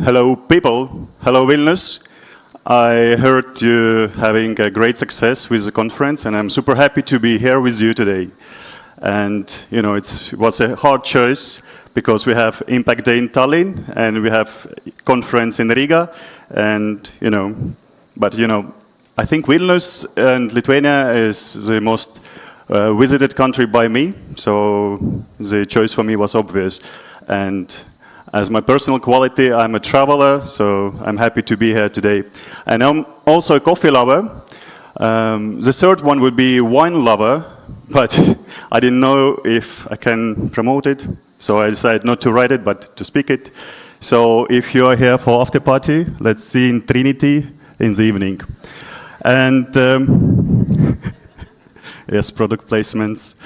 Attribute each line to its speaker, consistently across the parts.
Speaker 1: Hello, people. Hello, Vilnius. I heard you having a great success with the conference, and I'm super happy to be here with you today. And, you know, it was a hard choice because we have Impact Day in Tallinn, and we have conference in Riga, and, I think Vilnius and Lithuania is the most visited country by me, so the choice for me was obvious. And as my personal quality, I'm a traveler, so I'm happy to be here today. And I'm also a coffee lover. The third one would be wine lover, but I didn't know if I can promote it, so I decided not to write it, but to speak it. So if you are here for after party, let's see in Trinity in the evening. And yes, product placements.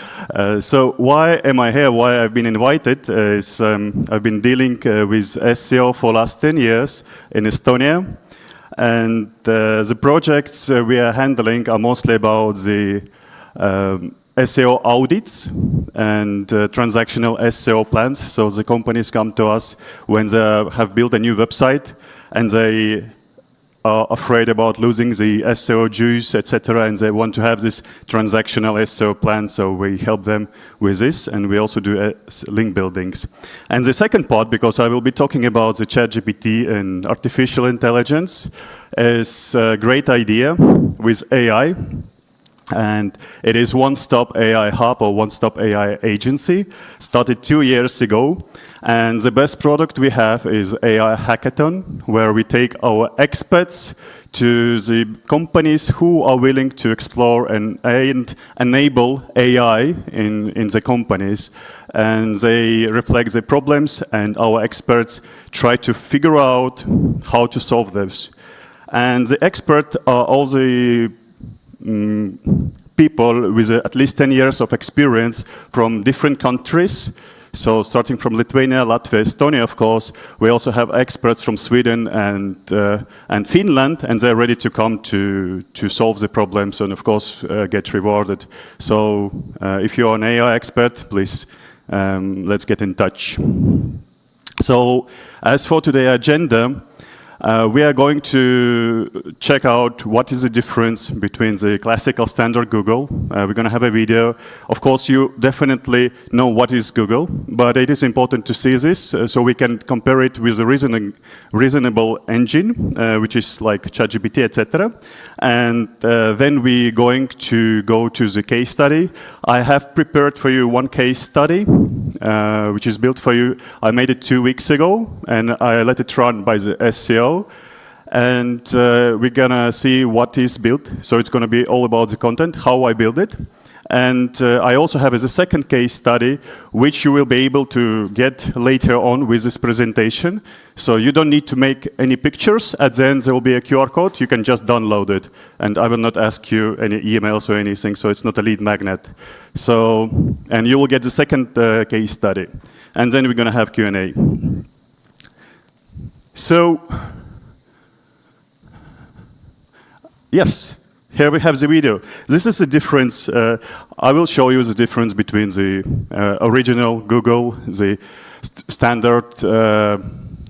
Speaker 1: So why am I here? Why I've been invited is I've been dealing with SEO for last 10 years in Estonia. And the projects we are handling are mostly about the SEO audits and transactional SEO plans. So the companies come to us when they have built a new website and they are afraid about losing the SEO juice, etc., and they want to have this transactional SEO plan, so we help them with this, and we also do link buildings. And the second part, because I will be talking about the ChatGPT and artificial intelligence, is a great idea with AI. And it is one-stop AI hub or one-stop AI agency, started 2 years ago. And the best product we have is AI Hackathon, where we take our experts to the companies who are willing to explore and enable AI in the companies. And they reflect the problems, and our experts try to figure out how to solve those. And the experts are all the people with at least 10 years of experience from different countries. So starting from Lithuania, Latvia, Estonia, of course. We also have experts from Sweden and Finland, and they're ready to come to solve the problems and, of course, get rewarded. So if you're an AI expert, please, let's get in touch. So as for today's agenda, we are going to check out what is the difference between the classical standard Google. We're going to have a video. Of course, you definitely know what is Google, but it is important to see this so we can compare it with a reasonable engine, which is like ChatGPT, etc. And then we're going to go to the case study. I have prepared for you one case study, which is built for you. I made it 2 weeks ago, and I let it run by the SEO. And we're gonna see what is built. So it's gonna be all about the content, how I build it. And I also have as a second case study, which you will be able to get later on with this presentation. So you don't need to make any pictures. At the end, there will be a QR code. You can just download it. And I will not ask you any emails or anything, so it's not a lead magnet. So, and you will get the second case study. And then we're gonna have Q&A. So, yes, here we have the video. This is the difference. I will show you the difference between the original Google, the standard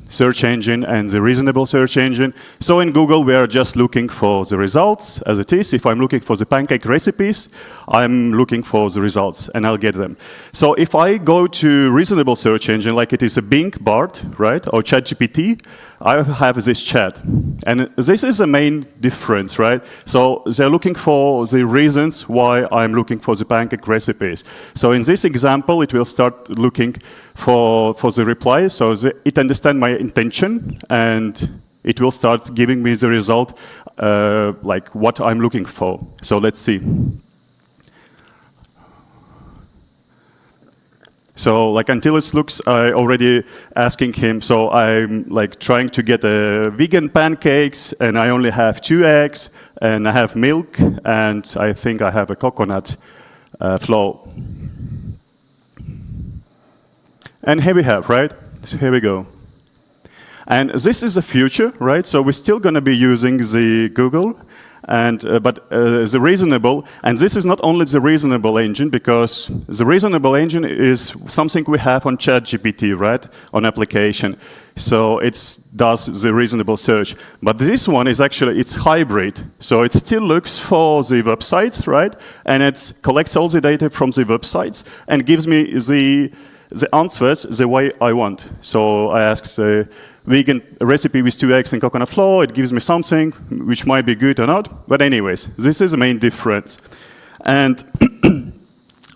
Speaker 1: search engine, and the reasonable search engine. So in Google, we are just looking for the results as it is. If I'm looking for the pancake recipes, I'm looking for the results, and I'll get them. So if I go to reasonable search engine, like it is a Bing, Bard, right, or ChatGPT, I have this chat. And this is the main difference, right? So they're looking for the reasons why I'm looking for the pancake recipes. So in this example, it will start looking for the reply. So it understands my intention, and it will start giving me the result, like what I'm looking for. So let's see. So like until it looks, I already asking him, so I'm like trying to get a vegan pancakes, and I only have 2 eggs, and I have milk, and I think I have a coconut flour. And here we have, right? So here we go. And this is the future, right? So we're still going to be using the Google. but the reasonable, and this is not only the reasonable engine, because the reasonable engine is something we have on ChatGPT, right, on application. So it does the reasonable search. But this one is actually, it's hybrid. So it still looks for the websites, right, and it collects all the data from the websites and gives me the answers the way I want. So I ask the vegan recipe with 2 eggs and coconut flour. It gives me something which might be good or not. But anyways, this is the main difference. And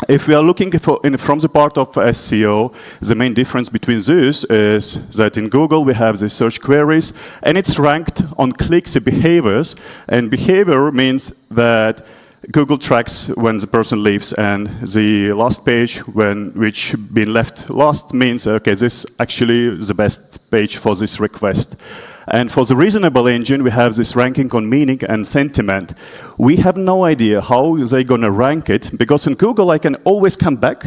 Speaker 1: if we are looking from the part of SEO, the main difference between these is that in Google we have the search queries, and it's ranked on clicks and behaviors. And behavior means that Google tracks when the person leaves, and the last page which been left last means, okay, this is actually the best page for this request. And for the reasonable engine, we have this ranking on meaning and sentiment. We have no idea how they're going to rank it, because in Google I can always come back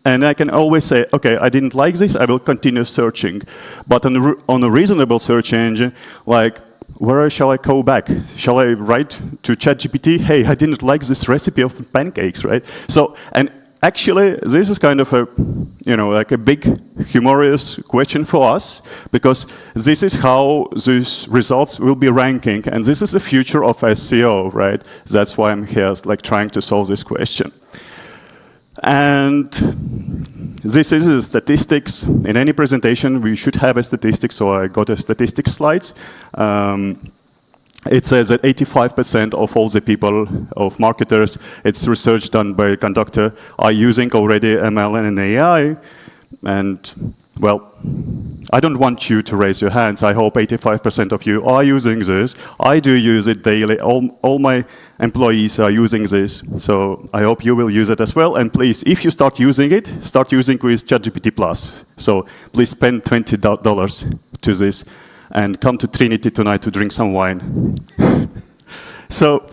Speaker 1: and I can always say, okay, I didn't like this, I will continue searching. But on a reasonable search engine, like, where shall I go back? Shall I write to ChatGPT, hey, I didn't like this recipe of pancakes, right? So, and actually, this is kind of a, like a big, humorous question for us, because this is how these results will be ranking, and this is the future of SEO, right? That's why I'm here, like, trying to solve this question. And this is the statistics. In any presentation, we should have a statistic, so I got a statistics slides. It says that 85% of all the people, of marketers, it's research done by a conductor, are using already ML and AI. And, well, I don't want you to raise your hands. I hope 85% of you are using this. I do use it daily. All my employees are using this. So I hope you will use it as well. And please, if you start using it, start using with ChatGPT Plus. So please spend $20 to this and come to Trinity tonight to drink some wine. So,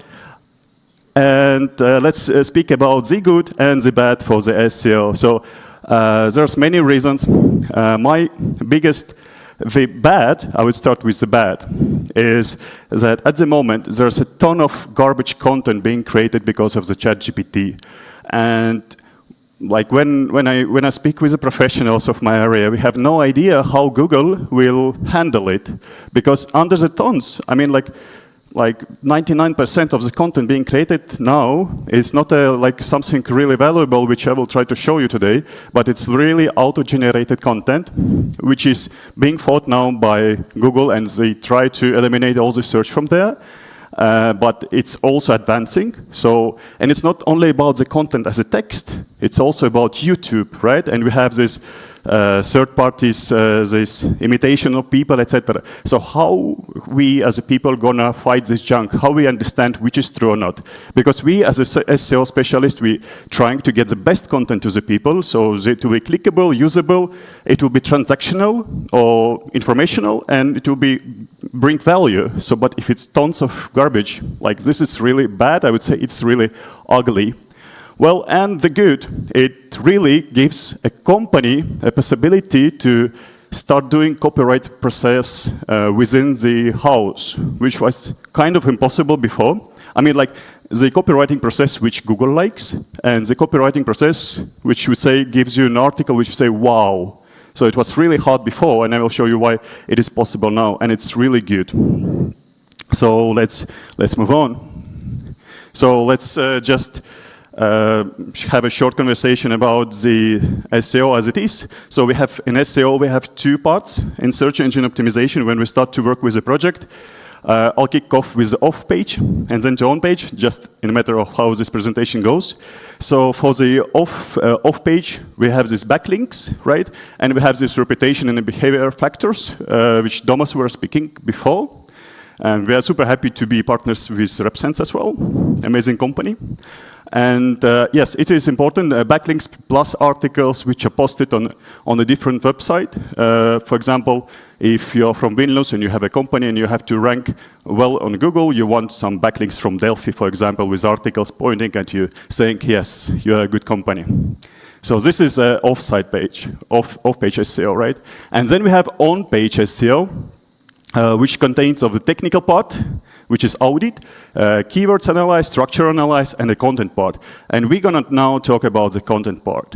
Speaker 1: and let's speak about the good and the bad for the SEO. So there's many reasons. My biggest, the bad, I would start with the bad, is that at the moment there's a ton of garbage content being created because of the ChatGPT. And like when I speak with the professionals of my area, we have no idea how Google will handle it, because under the tons, I mean, like 99% of the content being created now is not like something really valuable, which I will try to show you today, but it's really auto-generated content, which is being fought now by Google, and they try to eliminate all the search from there. But it's also advancing. So, and it's not only about the content as a text, it's also about YouTube, right? And we have this third parties, this imitation of people, etc. So how we as a people gonna fight this junk? How we understand which is true or not? Because we as a SEO specialist, we trying to get the best content to the people, so it will be clickable, usable, it will be transactional or informational, and it will be bring value. So, but if it's tons of garbage, like this is really bad, I would say it's really ugly. Well, and the good, it really gives a company a possibility to start doing copyright process within the house, which was kind of impossible before. I mean, like the copywriting process which Google likes, and the copywriting process which would say gives you an article which you say, wow. So it was really hard before, and I will show you why it is possible now, and it's really good. So let's move on. So let's just have a short conversation about the SEO as it is. So we have, in SEO, we have two parts. In search engine optimization, when we start to work with a project, I'll kick off with the off page and then to on page, just in a matter of how this presentation goes. So for the off page, we have these backlinks, right? And we have this reputation and behavior factors, which Thomas were speaking before. And we are super happy to be partners with RepSense as well, amazing company. And yes, it is important, backlinks plus articles which are posted on a different website. For example, if you're from Vilnius and you have a company and you have to rank well on Google, you want some backlinks from Delphi, for example, with articles pointing at you, saying, yes, you're a good company. So this is an off-site page, off-page SEO, right? And then we have on-page SEO, which contains of the technical part, which is audit, keywords analyze, structure analyze, and the content part. And we're going to now talk about the content part,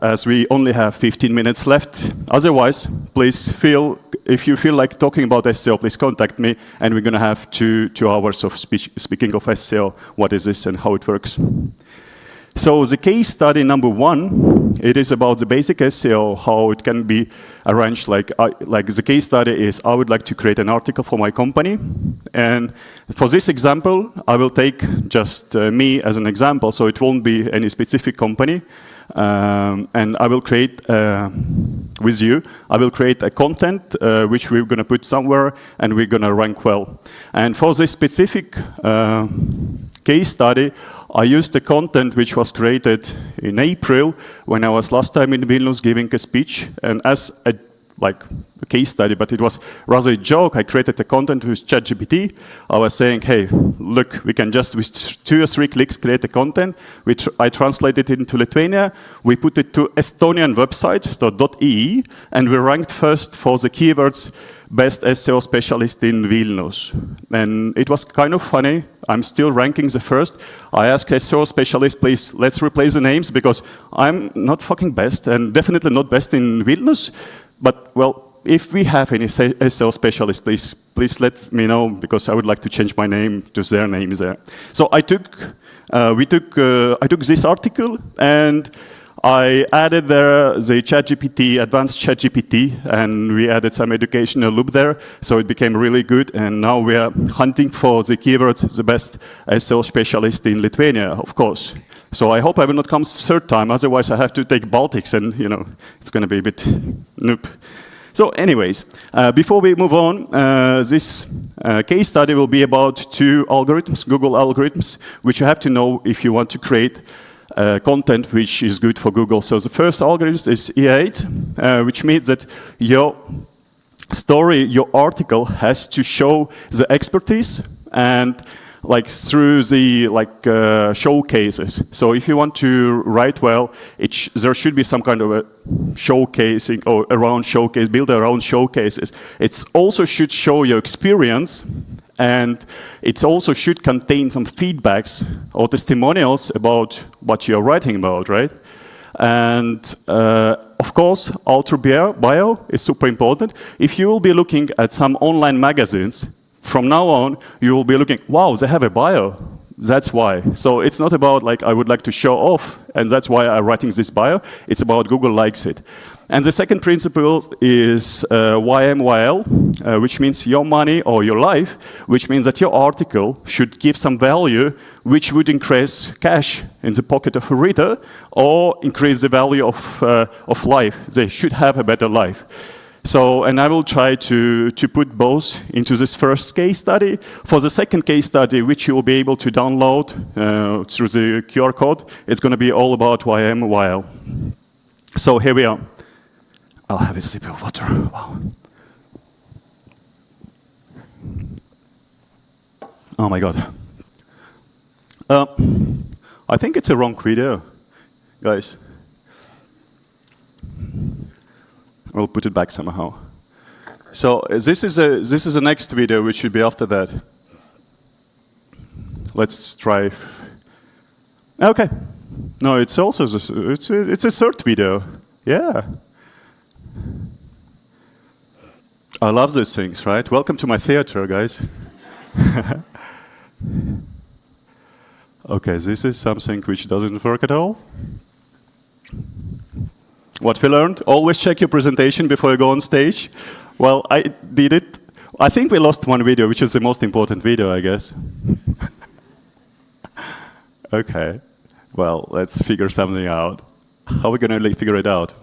Speaker 1: as we only have 15 minutes left. Otherwise, please if you feel like talking about SEO, please contact me, and we're going to have two hours of speaking of SEO, what is this and how it works. So the case study number 1, it is about the basic SEO, how it can be arranged. Like the case study is, I would like to create an article for my company. And for this example, I will take just me as an example, so it won't be any specific company. And I will create, with you, I will create a content which we're going to put somewhere, and we're going to rank well. And for this specific case study, I used the content which was created in April when I was last time in Vilnius giving a speech, and as a case study, but it was rather a joke. I created the content with ChatGPT. I was saying, hey, look, we can just with 2 or 3 clicks create the content. I translated it into Lithuania. We put it to Estonian website, so .ee, and we ranked first for the keywords best SEO specialist in Vilnius. And it was kind of funny. I'm still ranking the first. I asked SEO specialist, please, let's replace the names, because I'm not fucking best, and definitely not best in Vilnius. But, well, if we have any SEO specialists, please let me know, because I would like to change my name to their name there. So I took this article, and I added there the ChatGPT, advanced ChatGPT, and we added some educational loop there, so it became really good. And now we are hunting for the keywords, the best SEO specialist in Lithuania, of course. So I hope I will not come 3rd time, otherwise I have to take Baltics, and it's going to be a bit nope. So anyways, before we move on, this case study will be about 2 algorithms, Google algorithms, which you have to know if you want to create content which is good for Google. So the first algorithm is E8, which means that your story, your article has to show the expertise and through the showcases. So if you want to write well, there should be some kind of a showcasing or build around showcases. It also should show your experience, and it also should contain some feedbacks or testimonials about what you're writing about, right? And of course, author bio is super important. If you will be looking at some online magazines, from now on, you will be looking, wow, they have a bio. That's why. So it's not about I would like to show off, and that's why I'm writing this bio. It's about Google likes it. And the second principle is YMYL, which means your money or your life, which means that your article should give some value which would increase cash in the pocket of a reader or increase the value of life. They should have a better life. So, and I will try to put both into this first case study. For the second case study, which you will be able to download through the QR code, it's going to be all about YMYL. So here we are. I'll have a sip of water. Wow. Oh my God. I think it's a wrong video, guys. We'll put it back somehow. So this is the next video, which should be after that. Let's try. Okay. No, it's also it's a 3rd video. Yeah. I love these things, right? Welcome to my theater, guys. Okay, this is something which doesn't work at all. What we learned, always check your presentation before you go on stage. Well, I did it. I think we lost one video, which is the most important video, I guess. Okay, well, let's figure something out. How are we going to figure it out?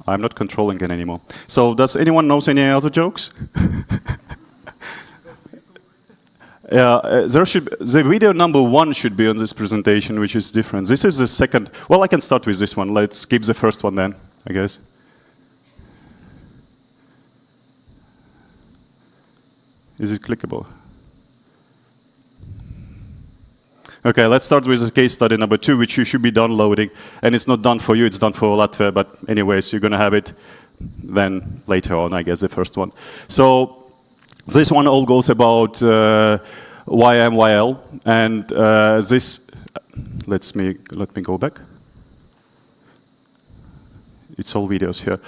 Speaker 1: I'm not controlling it anymore. So does anyone know any other jokes? Yeah, the video number 1 should be on this presentation, which is different. This is the second. Well, I can start with this one. Let's skip the first one then, I guess. Is it clickable? Okay, let's start with the case study number 2, which you should be downloading. And it's not done for you, it's done for Latvia. But anyways, you're going to have it then later on, I guess, the first one. So this one all goes about YMYL, and this, let me go back. It's all videos here.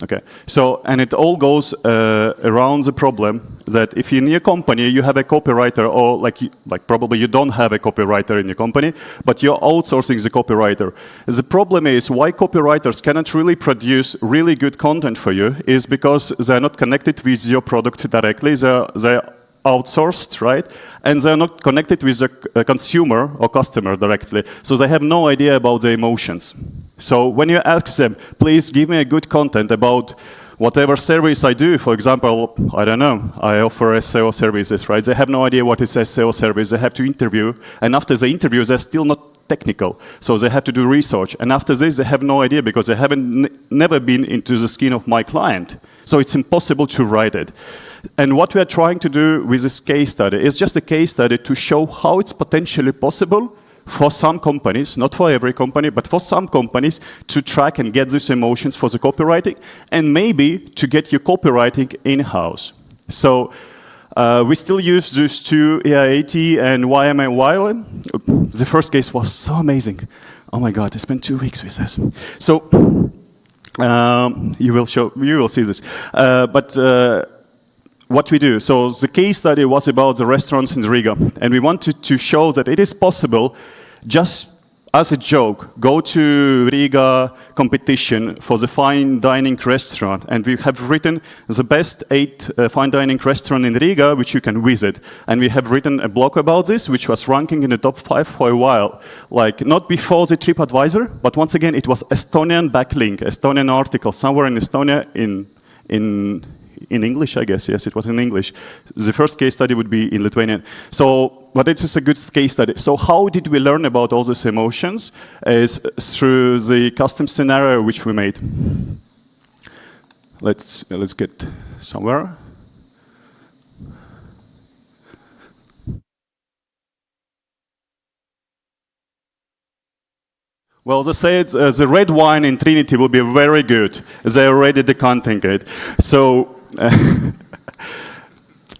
Speaker 1: Okay, so, and it all goes around the problem that if in your company you have a copywriter, or like probably you don't have a copywriter in your company, but you're outsourcing the copywriter. The problem is why copywriters cannot really produce really good content for you is because they're not connected with your product directly. They're outsourced, right? And they're not connected with the consumer or customer directly. So they have no idea about the emotions. So when you ask them, please give me a good content about whatever service I do, for example, I don't know, I offer SEO services, right? They have no idea what is SEO service. They have to interview. And after the interview, they're still not technical. So they have to do research. And after this, they have no idea because they haven't never been into the skin of my client. So it's impossible to write it. And what we are trying to do with this case study is just a case study to show how it's potentially possible for some companies, not for every company, but for some companies to track and get these emotions for the copywriting, and maybe to get your copywriting in-house. So we still use these two, AI80 and YMYL. The first case was so amazing. Oh my God, I spent 2 weeks with this. So you will see this. What we do, so the case study was about the restaurants in Riga, and we wanted to show that it is possible, just as a joke, go to Riga competition for the fine dining restaurant, and we have written the best 8 fine dining restaurant in Riga, which you can visit. And we have written a blog about this, which was ranking in the top 5 for a while. Like, not before the TripAdvisor, but once again, it was Estonian backlink, Estonian article, somewhere in Estonia in English, I guess. Yes, it was in English. The first case study would be in Lithuanian. So, but it's just a good case study. So how did we learn about all these emotions? Is through the custom scenario which we made. Let's get somewhere. Well, they said the red wine in Trinity will be very good. They already decanting it. So,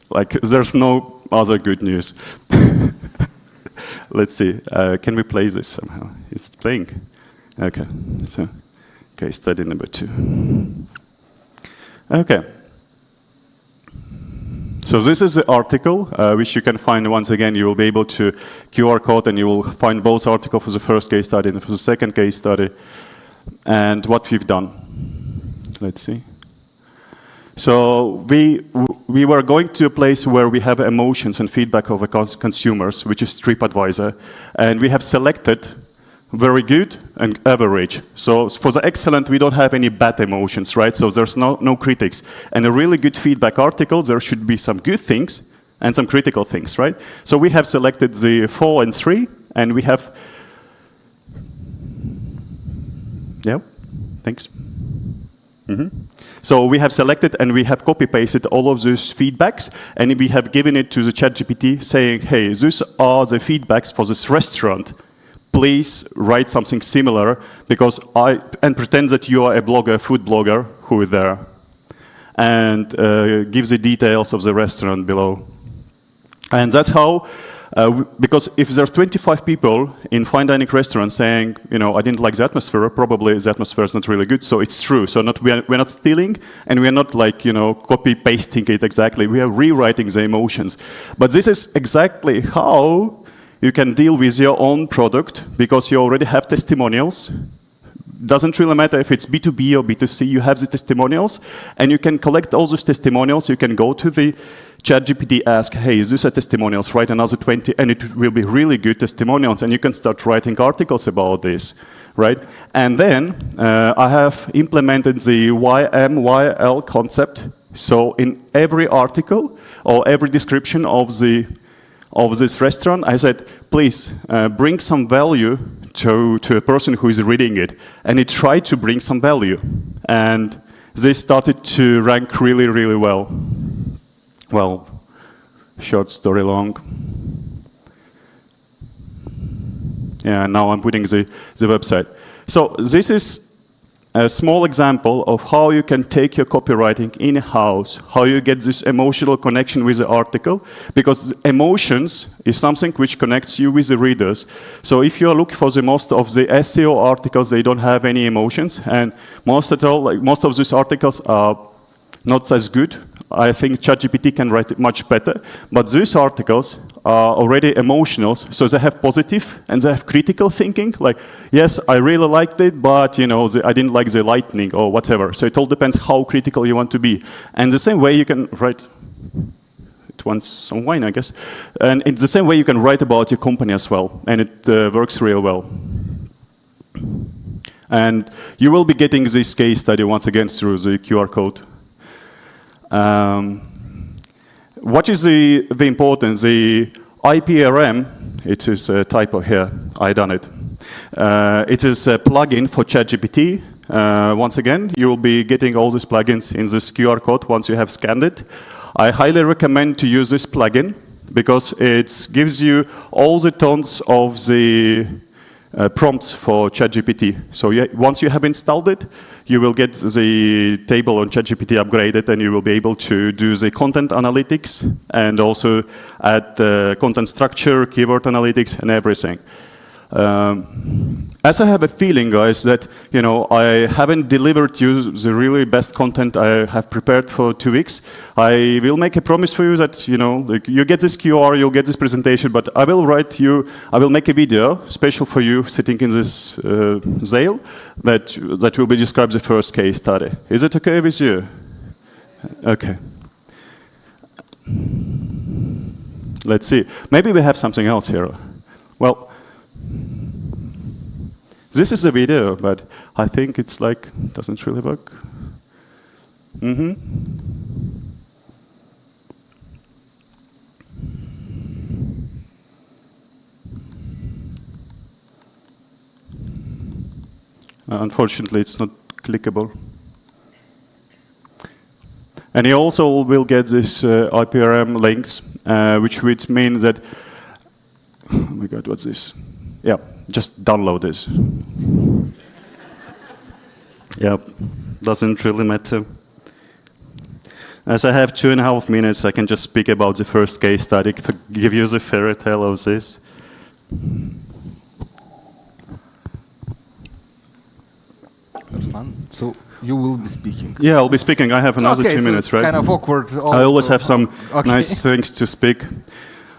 Speaker 1: like, there's no other good news. Let's see. Can we play this somehow? Is it playing? Okay. So, case study number 2. Okay. So this is the article, which you can find once again. You will be able to QR code, and you will find both articles for the first case study and for the second case study, and what we've done. Let's see. So we were going to a place where we have emotions and feedback of consumers, which is TripAdvisor, and we have selected very good and average. So for the excellent, we don't have any bad emotions, right? So there's no critics. And a really good feedback article, there should be some good things and some critical things, right? So we have selected the 4 and 3, and we have, yeah, thanks. So we have selected and we have copy-pasted all of those feedbacks, and we have given it to the ChatGPT saying, hey, these are the feedbacks for this restaurant. Please write something similar, because and pretend that you are a blogger, food blogger, who is there, and give the details of the restaurant below. And that's how, because if there's 25 people in fine dining restaurants saying, you know, I didn't like the atmosphere, probably the atmosphere is not really good, so it's true. So we're not stealing, and we're not like, you know, copy-pasting it exactly. We are rewriting the emotions. But this is exactly how you can deal with your own product, because you already have testimonials. Doesn't really matter if it's B2B or B2C, you have the testimonials, and you can collect all those testimonials. You can go to the ChatGPT, ask, hey, is this a testimonials? Write another 20, and it will be really good testimonials, and you can start writing articles about this, right? And then I have implemented the YMYL concept. So in every article or every description of this restaurant, I said, please bring some value to a person who is reading it. And it tried to bring some value. And they started to rank really, really well. Well, short story long. Yeah, now I'm putting the website. So this is a small example of how you can take your copywriting in-house, how you get this emotional connection with the article, because emotions is something which connects you with the readers. So if you look for the most of the SEO articles, they don't have any emotions, and most of these articles are not as good. I think ChatGPT can write it much better, but these articles are already emotional, so they have positive and they have critical thinking, like, yes, I really liked it, but I didn't like the lightning or whatever. So it all depends how critical you want to be. And the same way you can write, it wants some wine, I guess, and it's the same way you can write about your company as well, and it works real well. And you will be getting this case study once again through the QR code. What is the importance? The IPRM, it is a typo here, I done it. It is a plugin for ChatGPT. Once again, you will be getting all these plugins in this QR code once you have scanned it. I highly recommend to use this plugin because it gives you all the tons of the prompts for ChatGPT. So once you have installed it, you will get the table on ChatGPT upgraded, and you will be able to do the content analytics and also add content structure, keyword analytics, and everything. As I have a feeling, guys, that I haven't delivered you the really best content I have prepared for 2 weeks, I will make a promise for you that you get this QR, you'll get this presentation, but I will make a video special for you sitting in this Zale that will be described the first case study. Is it okay with you? Okay. Let's see. Maybe we have something else here. Well, this is the video, but I think it's doesn't really work. Unfortunately, it's not clickable. And you also will get this IPRM links, which would mean that, oh my God, what's this? Yeah, just download this. Yeah, doesn't really matter. As I have 2.5 minutes, I can just speak about the first case study, give you the fairy tale of this.
Speaker 2: Ruslan, so you will be speaking.
Speaker 1: Yeah, I'll be speaking. I have another 2 minutes,
Speaker 2: it's
Speaker 1: right?
Speaker 2: Kind of awkward.
Speaker 1: I always have some nice things to speak.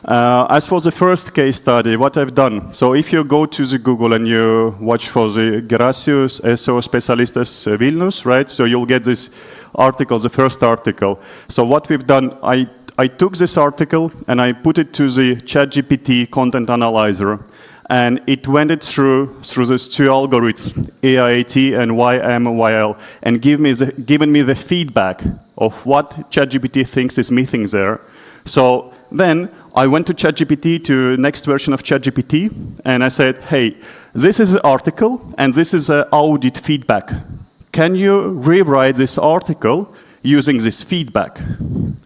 Speaker 1: As for the first case study, what I've done, so if you go to the Google and you watch for the Gerasius SEO Specialistas Vilnius, right? So you'll get this article, the first article. So what we've done, I took this article and I put it to the ChatGPT content analyzer, and it went it through these 2 algorithms, AIT and YMYL, and given me the feedback of what ChatGPT thinks is missing there. So then I went to ChatGPT, to next version of ChatGPT, and I said, hey, this is an article, and this is an audit feedback. Can you rewrite this article using this feedback?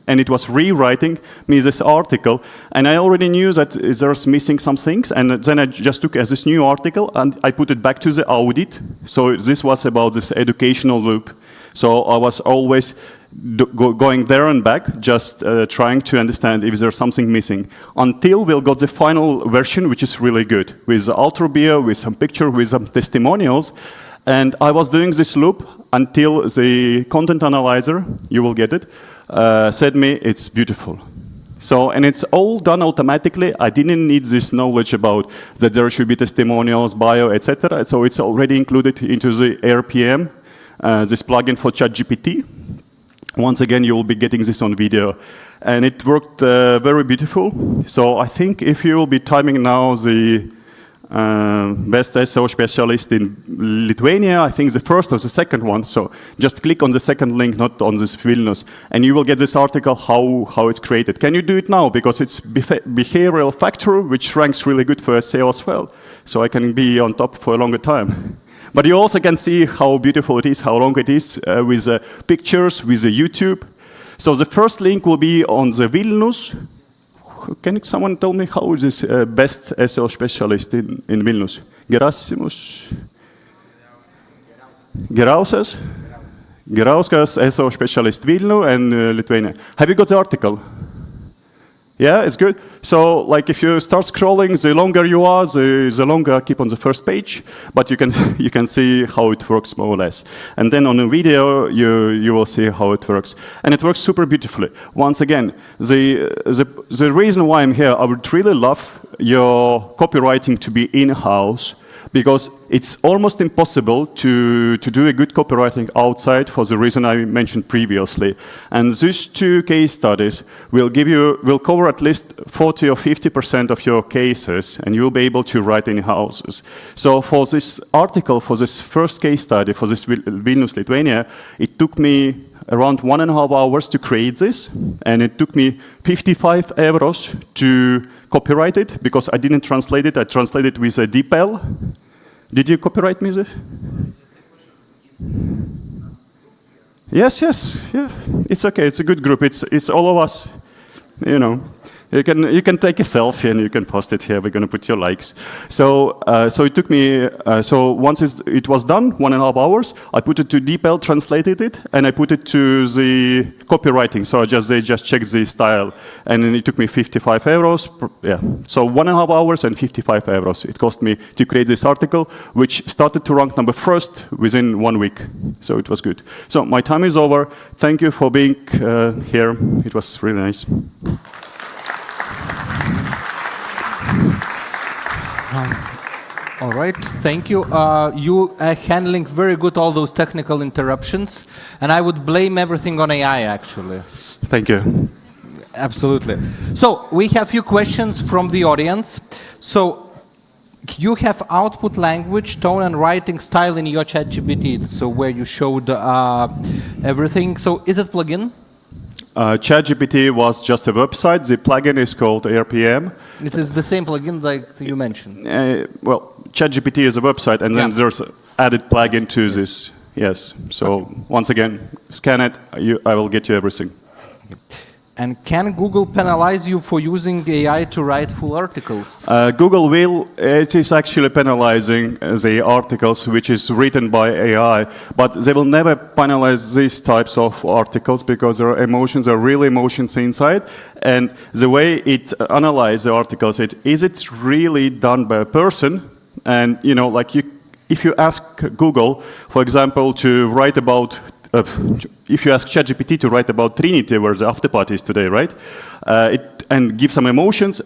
Speaker 1: And it was rewriting me this article, and I already knew that there's missing some things, and then I just took as this new article, and I put it back to the audit. So this was about this educational loop. So I was always going there and back, just trying to understand if there's something missing, until we'll got the final version, which is really good, with the outro bio, with some picture, with some testimonials. And I was doing this loop until the content analyzer, you will get it, said me it's beautiful. So, and it's all done automatically. I didn't need this knowledge about that there should be testimonials, bio, etc. So it's already included into the RPM, this plugin for ChatGPT. Once again, you will be getting this on video. And it worked very beautiful. So I think if you will be timing now the best SEO specialist in Lithuania, I think the first or the second one. So just click on the second link, not on this Vilnius, and you will get this article how it's created. Can you do it now? Because it's behavioral factor, which ranks really good for SEO as well. So I can be on top for a longer time. But you also can see how beautiful it is, how long it is, with pictures, with the YouTube. So the first link will be on the Vilnius. Can someone tell me how is this best SEO specialist in Vilnius? Gerasimus? Gerauskas? Gerauskas, SEO specialist Vilnius and Lithuania. Have you got the article? Yeah, it's good. So, like, if you start scrolling, the longer you are, the longer I keep on the first page. But you can you can see how it works more or less. And then on a video, you will see how it works, and it works super beautifully. Once again, the reason why I'm here, I would really love your copywriting to be in-house, because it's almost impossible to do a good copywriting outside for the reason I mentioned previously. And these two case studies will cover at least 40 or 50% of your cases, and you'll be able to write in-house. So for this article, for this first case study, for this Vilnius, Lithuania, it took me around 1.5 hours to create this, and it took me 55 euros to copyright it, because I didn't translate it. I translated it with a DeepL. Did you copyright me this? Yes, yeah. It's okay. It's a good group. It's all of us. You know, you can take a selfie and you can post it here. We're going to put your likes. So it took me. So once it was done, 1.5 hours, I put it to DeepL, translated it, and I put it to the copywriting. So they just checked the style, and then it took me 55 euros. Yeah. So 1.5 hours and 55 euros it cost me to create this article, which started to rank number first within 1 week. So it was good. So my time is over. Thank you for being here. It was really nice.
Speaker 2: All right, thank you. You are handling very good all those technical interruptions, and I would blame everything on AI, actually.
Speaker 1: Thank you.
Speaker 2: Absolutely. So we have a few questions from the audience. So you have output language, tone, and writing style in your ChatGPT, so where you showed everything. So is it plugin?
Speaker 1: ChatGPT was just a website. The plugin is called RPM.
Speaker 2: It is the same plugin like you mentioned.
Speaker 1: Well, ChatGPT is a website, and then there's an added plugin to this. Yes. So once again, scan it. I will get you everything.
Speaker 2: And can Google penalize you for using AI to write full articles?
Speaker 1: Google will. It is actually penalizing the articles which is written by AI, but they will never penalize these types of articles, because there are emotions, there are real emotions inside, and the way it analyzes the articles, is it really done by a person? And like if you ask Google, for example, to write about. If you ask ChatGPT to write about Trinity, where the after party is today, right? And give some emotions,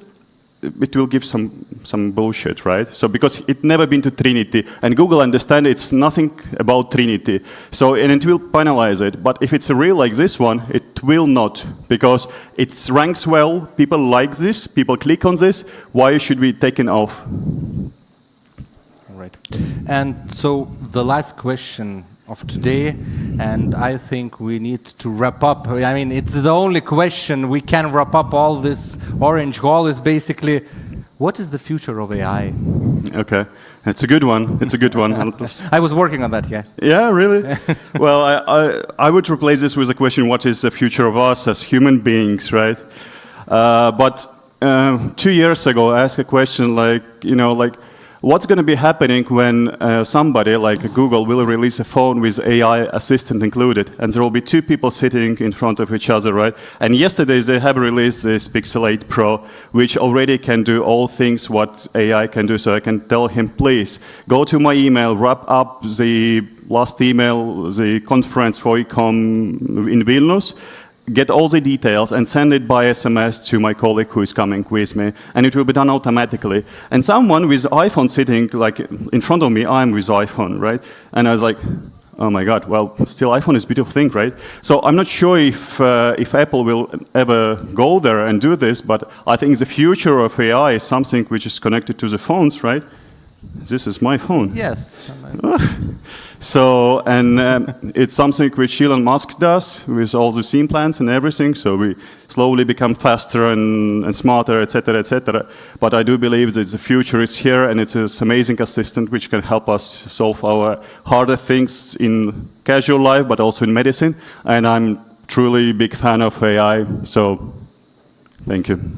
Speaker 1: it will give some bullshit, right? So because it never been to Trinity, and Google understand it's nothing about Trinity, so and it will penalize it. But if it's a real like this one, it will not, because it ranks well. People like this. People click on this. Why should we take it off?
Speaker 2: All right. And so the last question of today, and I think we need to wrap up. I mean, it's the only question we can wrap up all this orange hall is basically, what is the future of AI?
Speaker 1: Okay, it's a good one. It's a good one.
Speaker 2: I was working on that, yeah.
Speaker 1: Yeah, really? Well, I would replace this with a question, what is the future of us as human beings, right? But 2 years ago, I asked a question like, what's going to be happening when somebody like Google will release a phone with AI assistant included, and there will be two people sitting in front of each other, right? And yesterday they have released this Pixel 8 Pro, which already can do all things what AI can do. So I can tell him, please go to my email, wrap up the last email, the conference for Ecom in Vilnius, get all the details and send it by SMS to my colleague who is coming with me, and it will be done automatically. And someone with iPhone sitting like in front of me, I'm with iPhone, right? And I was like, oh my God, well, still iPhone is a beautiful thing, right? So I'm not sure if Apple will ever go there and do this, but I think the future of AI is something which is connected to the phones, right? This is my phone.
Speaker 2: Yes.
Speaker 1: So, and it's something which Elon Musk does with all the scene plans and everything. So we slowly become faster and smarter, etc., etc. But I do believe that the future is here, and it's this amazing assistant which can help us solve our harder things in casual life, but also in medicine. And I'm truly a big fan of AI. So, thank you.